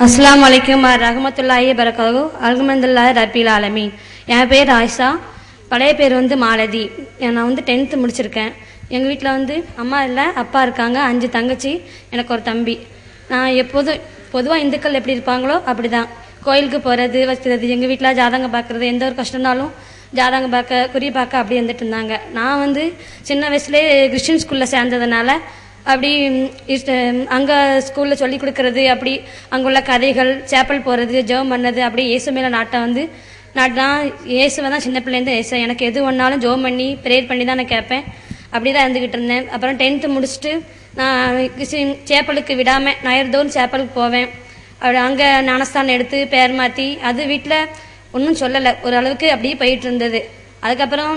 அஸ்ஸலாமு அலைக்கும் ரஹ்மத்துல்லாஹி பரகாத்துஹு அல்ஹம்துலில்லாஹி ரப்பில் ஆலமீன். என் பேர் ஆயிஷா, பழைய பேர் மாலதி. நான் 10th முடிச்சிருக்கேன். எங்கள் வீட்டில் அம்மா இல்லை, அப்பா இருக்காங்க, 5 தங்கச்சி, எனக்கு ஒரு தம்பி. நான் பொதுவாக இந்துக்கள் எப்படி இருப்பாங்களோ அப்படி தான். கோயிலுக்கு போகிறது, வைக்கிறது, எங்கள் வீட்டில் ஜாதகம் பார்க்குறது, எந்த ஒரு கஷ்டம்னாலும் ஜாதகம் பார்க்க, குறி பார்க்க அப்படி வந்துட்டு இருந்தாங்க. நான் சின்ன வயசுலேயே கிறிஸ்டின் ஸ்கூலில் சேர்ந்ததுனால அப்படி அங்கே ஸ்கூலில் சொல்லி கொடுக்கறது, அப்படி அங்கே உள்ள கதைகள், சேப்பல் போகிறது, ஜெபம் பண்ணது, அப்படி இயேசு மேலே நாட்டம் நான் இயேசுவை தான் சின்ன பிள்ளைலேருந்து இயேசு எனக்கு எது ஒன்றாலும் ஜெபம் பண்ணி ப்ரேயர் பண்ணி தான் நான் கேட்பேன். அப்படி தான் இருந்துக்கிட்டு இருந்தேன். அப்புறம் 10th முடிச்சுட்டு நான் சேப்பலுக்கு விடாமல் ஞாயிறுதோறும் சேப்பலுக்கு போவேன். அப்படி அங்கே ஞானஸ்தானம் எடுத்து பேர் மாற்றி அது வீட்டில் ஒன்றும் சொல்லலை, ஓரளவுக்கு அப்படியே போயிட்டு இருந்தது. அதுக்கப்புறம்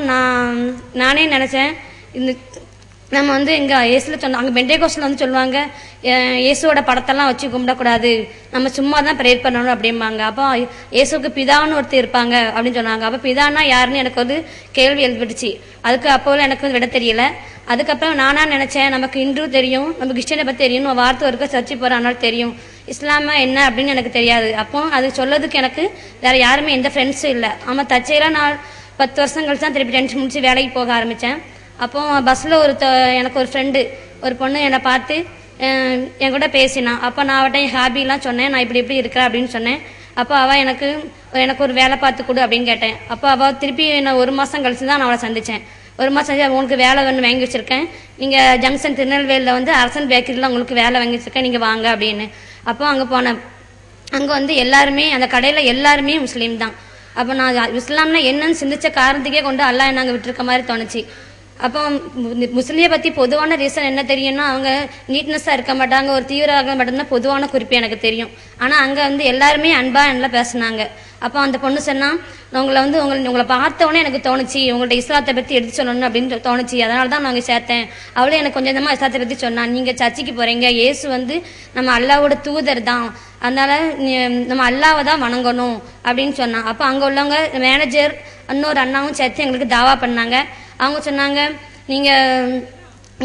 நானே நினச்சேன், இந்த நம்ம எங்கள் இயேசுல சொன்னோம், அங்கே பெண்டேகோஸ்டில் சொல்லுவாங்க, இயேசுவோட படத்தெல்லாம் வச்சு கும்பிடக்கூடாது, நம்ம சும்மா தான் ப்ரேயர் பண்ணணும் அப்படிம்பாங்க. அப்போ இயேசுக்கு பிதான்னு ஒருத்தர் இருப்பாங்க அப்படின்னு சொன்னாங்க. அப்போ பிதான்னா யாருன்னு எனக்கு கேள்வி எழுப்பிடுச்சு. அதுக்கு அப்போது எனக்கு விட தெரியல. அதுக்கப்புறம் நானாக நினச்சேன், நமக்கு இந்து தெரியும், நம்ம கிறிஸ்டியனை பற்றி தெரியும், ஒரு வார்த்தை இருக்க சர்ச்சு போகிறனால தெரியும், இஸ்லாமா என்ன அப்படின்னு எனக்கு தெரியாது. அப்போ அது சொல்லதுக்கு எனக்கு வேறு யாருமே எந்த ஃப்ரெண்ட்ஸும் இல்லை. ஆமாம், தச்சையெல்லாம் நான் 10 வருஷம் கழிச்சு தான் திருப்பி 10th முடிச்சு வேலைக்கு போக ஆரம்பித்தேன். அப்போ பஸ்ஸில் எனக்கு ஒரு ஃப்ரெண்டு, ஒரு பொண்ணு என்னை பார்த்து என் கூட பேசினான். அப்போ நான் அவட்ட என் ஹாபிலாம் சொன்னேன், நான் இப்படி இருக்கிறேன் அப்படின்னு சொன்னேன். அப்போ அவள் எனக்கு ஒரு வேலை பார்த்து கொடு அப்படின்னு கேட்டேன். அப்போ அவள் திருப்பி நான் 1 மாதம் கழிச்சு தான் நான் அவளை சந்தித்தேன். 1 மாதம் உங்களுக்கு வேலை வாங்கி வச்சுருக்கேன், நீங்கள் ஜங்ஷன் திருநெல்வேலியில் அரசன் பேக்கரியில் உங்களுக்கு வேலை வாங்கி வச்சுருக்கேன், நீங்கள் வாங்க அப்படின்னு. அப்போ அங்கே போனேன். அங்கே எல்லாருமே, அந்த கடையில் எல்லாருமே முஸ்லீம் தான். அப்போ நான் இஸ்லாம்னா என்னன்னு சிந்திச்ச காரணத்துக்கே கொண்டு அல்லாஹ் நாங்கள் விட்டுருக்க மாதிரி தோணுச்சு. அப்போ முஸ்லீமை பற்றி பொதுவான ரீசன் என்ன தெரியும்னா, அவங்க நீட்னஸாக இருக்க மாட்டாங்க, ஒரு தீவிரவாக மட்டும்தான் பொதுவான குறிப்பு எனக்கு தெரியும். ஆனால் அங்கே எல்லாருமே அன்பாக நல்லா பேசினாங்க. அப்போ அந்த பொண்ணு சொன்னால், உங்களை பார்த்தவொடனே எனக்கு தோணுச்சு, உங்கள்கிட்ட இஸ்லாத்தை பற்றி எடுத்து சொல்லணும் அப்படின்னு தோணுச்சு, அதனால தான் நாங்கள் சேர்த்தேன். அவளே எனக்கு கொஞ்சம் கொஞ்சமாக இஸ்லாத்தை பற்றி சொன்னான். நீங்கள் சர்ச்சைக்கு போகிறீங்க, இயேசு நம்ம அல்லாவோட தூதர் தான், அதனால நம்ம அல்லாவை தான் வணங்கணும் அப்படின்னு சொன்னான். அப்போ அங்கே உள்ளவங்க மேனேஜர் இன்னொரு அண்ணாவும் சேர்த்து எங்களுக்கு தாவா பண்ணாங்க. அவங்க சொன்னாங்க, நீங்கள்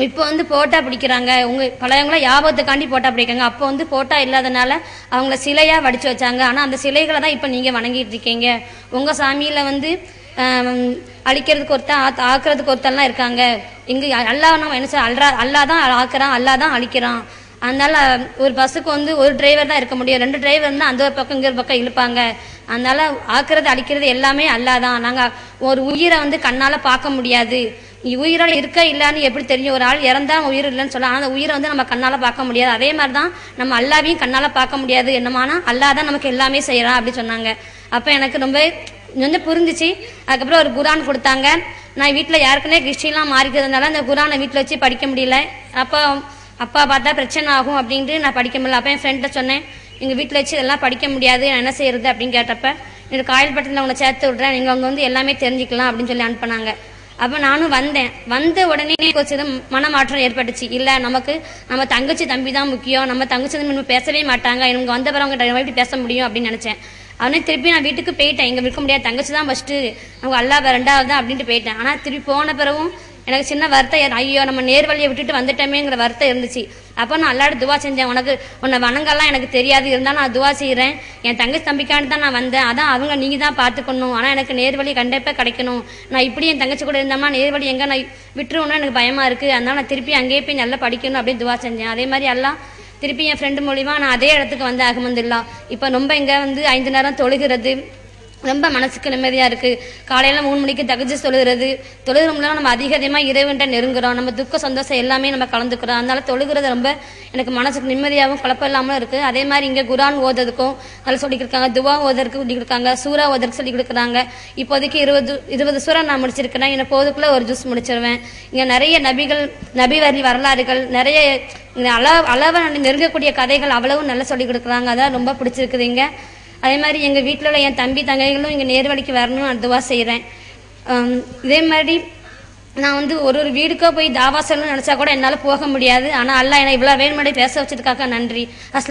இப்போ போட்டா பிடிக்கிறாங்க, பழையவங்களாம் யாபத்துக்காண்டி போட்டா பிடிக்காங்க, அப்போ போட்டா இல்லாதனால அவங்கள சிலையாக வடித்து வச்சாங்க, ஆனால் அந்த சிலைகளை தான் இப்போ நீங்கள் வணங்கிட்டு இருக்கீங்க. உங்கள் சாமியில் அழிக்கிறதுக்கு ஒருத்தன் ஆக்குறதுக்கு ஒருத்தன்லாம் இருக்காங்க, இங்கே அல்லாஹ் நம்ம என்ன சொல்ல, அல்லாஹ் தான் ஆக்குறான், அல்லாஹ் தான் அழிக்கிறான். அதனால ஒரு பஸ்ஸுக்கு ஒரு டிரைவர் தான் இருக்க முடியும், 2 டிரைவர் இருந்தால் அந்த ஒரு பக்கம் இங்கே ஒரு பக்கம் இழுப்பாங்க. அதனால ஆக்குறது அழிக்கிறது எல்லாமே அல்லாஹ் தான். நாங்கள் ஒரு உயிரை கண்ணால் பார்க்க முடியாது, உயிரோட இருக்க இல்லைன்னு எப்படி தெரியும், ஒரு ஆள் இறந்தா உயிர் இல்லைன்னு சொல்லலாம், அந்த உயிரை நம்ம கண்ணால் பார்க்க முடியாது. அதே மாதிரி தான் நம்ம அல்லாவையும் கண்ணால் பார்க்க முடியாது, என்னமானா அல்லாஹ் தான் நமக்கு எல்லாமே செய்யறான் அப்படி சொன்னாங்க. அப்போ எனக்கு ரொம்ப புரிஞ்சிச்சு. அதுக்கப்புறம் ஒரு குரான் கொடுத்தாங்க. நான் வீட்டில் யாருக்குன்னே கிறிஸ்டின்லாம் மாறிக்கிறதுனால அந்த குரானை வீட்டில் வச்சு படிக்க முடியல. அப்பா பார்த்தா பிரச்சனை ஆகும் அப்படின்ட்டு நான் படிக்க முடியல. அப்போ என் ஃப்ரெண்ட்டை சொன்னேன், எங்கள் வீட்டில் வச்சு இதெல்லாம் படிக்க முடியாது, நான் என்ன செய்யறது அப்படின்னு கேட்டப்ப, எனக்கு காயல்பட்டில் உங்களை சேர்த்து விட்றேன், நீங்கள் அவங்க எல்லாமே தெரிஞ்சுக்கலாம் அப்படின்னு சொல்லி அனுப்பினாங்க. அப்போ நானும் வந்த உடனே ஒரு சில மனமாற்றம் ஏற்பட்டுச்சு. இல்லை, நம்ம தங்கச்சி தம்பி தான் முக்கியம், நம்ம தங்கச்சி தம்பி நம்ம பேசவே மாட்டாங்க, இவங்க வந்தவங்க எப்படி பேச முடியும் அப்படின்னு நினச்சேன். அவனே திருப்பி நான் வீட்டுக்கு போயிட்டேன், இங்கே விற்க முடியாது, தங்கச்சி தான் ஃபஸ்ட்டு, அவங்க அல்லாஹ் 2வது தான் அப்படின்ட்டு போயிட்டேன். ஆனால் திருப்பி போன பிறகும் எனக்கு சின்ன வருத்தம், ஐயோ நம்ம நேர்வழியை விட்டுட்டு வந்துட்டோமேங்கிற வருத்தம் இருந்துச்சு. அப்போ நான் அல்லாஹ்ட்ட துவா செஞ்சேன், உன்னை வணங்கலாம் எனக்கு தெரியாது, இருந்தாலும் நான் துவா செய்கிறேன், என் தங்கச்சி தம்பிக்காண்டி தான் நான் வந்தேன், அதான் அவங்க நீங்கள் தான் பார்த்துக்கணும், ஆனால் எனக்கு நேர்வழி கண்டிப்பாக கிடைக்கணும், நான் இப்படி என் தங்கச்சி கூட இருந்தோம்னா நேர்வழி எங்கே நான் விட்டுருவோன்னு எனக்கு பயமாக இருக்குது, அதனால் நான் திருப்பி அங்கேயே போய் நல்லா படிக்கணும் அப்படின்னு துவா செஞ்சேன். அதே மாதிரி எல்லாம் திருப்பி என் ஃப்ரெண்டு மூலிமா நான் அதே இடத்துக்கு வந்தேன், அல்ஹம்துலில்லாஹ். இப்போ ரொம்ப இங்கே 5 நேரம் தொழுகிறது ரொம்ப மனசுக்கு நிம்மதியாக இருக்குது. காலையில் 3 மணிக்கு தஹஜ்ஜுத் தொழுகிறோம்னா நம்ம அதிகமாக இறைவன்ட்ட நெருங்குறோம், நம்ம துக்க சந்தோஷம் எல்லாமே நம்ம கலந்துக்கிறோம். அதனால தொழுகிறது ரொம்ப எனக்கு மனசுக்கு நிம்மதியாகவும் குழப்பம் இல்லாமலும் இருக்குது. அதே மாதிரி இங்கே குரான் ஓதுறதுக்கும் நல்லா சொல்லி கொடுக்காங்க, துவா ஓதுறதுக்கு சொல்லி கொடுக்காங்க, சூறா ஓதுறதுக்கு சொல்லி கொடுக்குறாங்க. இப்போதைக்கு 20 சூறா நான் முடிச்சிருக்கிறேன், எனக்கு போதுக்குள்ளே ஒரு ஜூஸ் முடிச்சிருவேன். இங்கே நிறைய நபி வரலாறுகள், நிறைய அளவை நெருங்கக்கூடிய கதைகள் அவ்வளவும் நல்லா சொல்லி கொடுக்குறாங்க, அதான் ரொம்ப பிடிச்சிருக்குது இங்கே. அதே மாதிரி எங்கள் வீட்டில் உள்ள என் தம்பி தங்கைகளும் இங்கே நேர்வழிக்கு வரணும்னு நான் துவா செய்கிறேன். இதே மாதிரி நான் ஒரு வீடுக்கோ போய் தாவா சொல்லணும்னு நினச்சா கூட என்னால் போக முடியாது. ஆனால் அல்லாஹ் என்னை இவ்வளோ வேணுமாடி பேச வச்சதுக்காக நன்றி. அஸ்லாம்.